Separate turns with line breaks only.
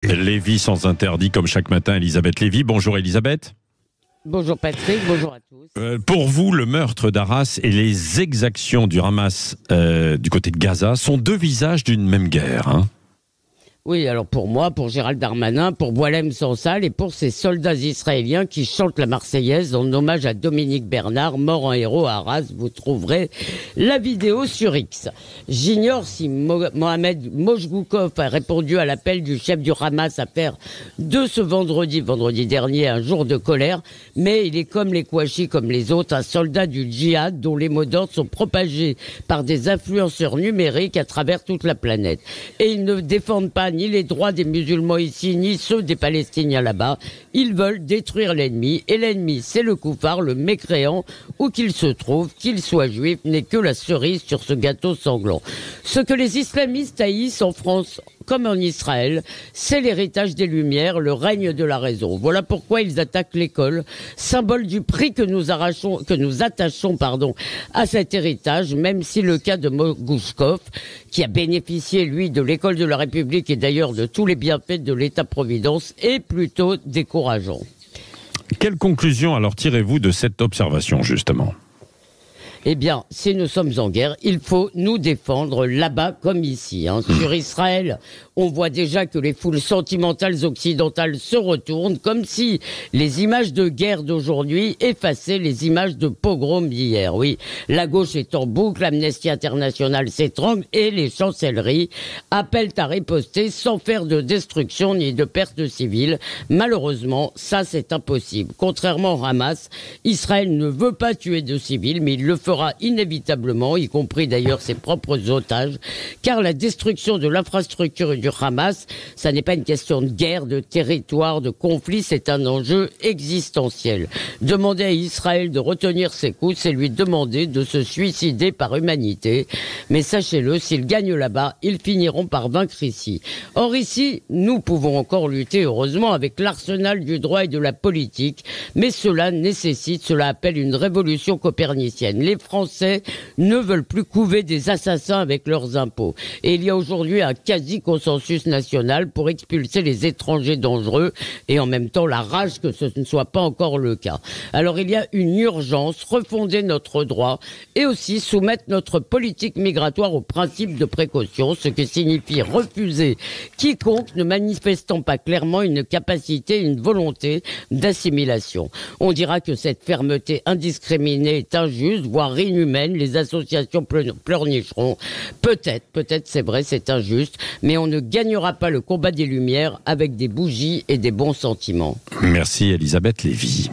Lévy sans interdit, comme chaque matin, Elisabeth Lévy. Bonjour Elisabeth.
Bonjour Patrick, bonjour à tous.
Pour vous, le meurtre d'Arras et les exactions du Hamas du côté de Gaza sont deux visages d'une même guerre. Hein.
Oui, alors pour moi, pour Gérald Darmanin, pour Boualem Sansal et pour ces soldats israéliens qui chantent la Marseillaise en hommage à Dominique Bernard, mort en héros à Arras. Vous trouverez la vidéo sur X. J'ignore si Mohamed Mojgoukov a répondu à l'appel du chef du Hamas à faire de ce vendredi dernier, un jour de colère, mais il est comme les Kouachi, comme les autres, un soldat du djihad dont les mots d'ordre sont propagés par des influenceurs numériques à travers toute la planète. Et ils ne défendent pas ni les droits des musulmans ici, ni ceux des Palestiniens là-bas. Ils veulent détruire l'ennemi. Et l'ennemi, c'est le koufar, le mécréant, où qu'il se trouve, qu'il soit juif, n'est que la cerise sur ce gâteau sanglant. Ce que les islamistes haïssent en France, comme en Israël, c'est l'héritage des Lumières, le règne de la raison. Voilà pourquoi ils attaquent l'école, symbole du prix que nous attachons à cet héritage, même si le cas de Mojgoukov, qui a bénéficié, lui, de l'école de la République et d'ailleurs de tous les bienfaits de l'État-providence, est plutôt décourageant.
Quelle conclusion alors tirez-vous de cette observation, justement ?
Eh bien, si nous sommes en guerre, il faut nous défendre là-bas comme ici. Sur Israël, on voit déjà que les foules sentimentales occidentales se retournent, comme si les images de guerre d'aujourd'hui effaçaient les images de pogrom d'hier. Oui, la gauche est en boucle, Amnesty International s'étrangle et les chancelleries appellent à riposter sans faire de destruction ni de pertes civiles. Malheureusement, ça c'est impossible. Contrairement au Hamas, Israël ne veut pas tuer de civils, mais il le fera inévitablement, y compris d'ailleurs ses propres otages, car la destruction de l'infrastructure du Hamas, ça n'est pas une question de guerre, de territoire, de conflit, c'est un enjeu existentiel. Demander à Israël de retenir ses coups, c'est lui demander de se suicider par humanité. Mais sachez-le, s'ils gagnent là-bas, ils finiront par vaincre ici. Or ici, nous pouvons encore lutter, heureusement, avec l'arsenal du droit et de la politique, mais cela appelle une révolution copernicienne. Les Français ne veulent plus couver des assassins avec leurs impôts. Et il y a aujourd'hui un quasi-consensus national pour expulser les étrangers dangereux et en même temps la rage que ce ne soit pas encore le cas. Alors il y a une urgence, refonder notre droit et aussi soumettre notre politique migratoire au principe de précaution, ce qui signifie refuser quiconque ne manifestant pas clairement une capacité, une volonté d'assimilation. On dira que cette fermeté indiscriminée est injuste, voire inhumaine, les associations pleurnicheront. Peut-être, c'est vrai, c'est injuste, mais on ne gagnera pas le combat des Lumières avec des bougies et des bons sentiments.
Merci Elisabeth Lévy.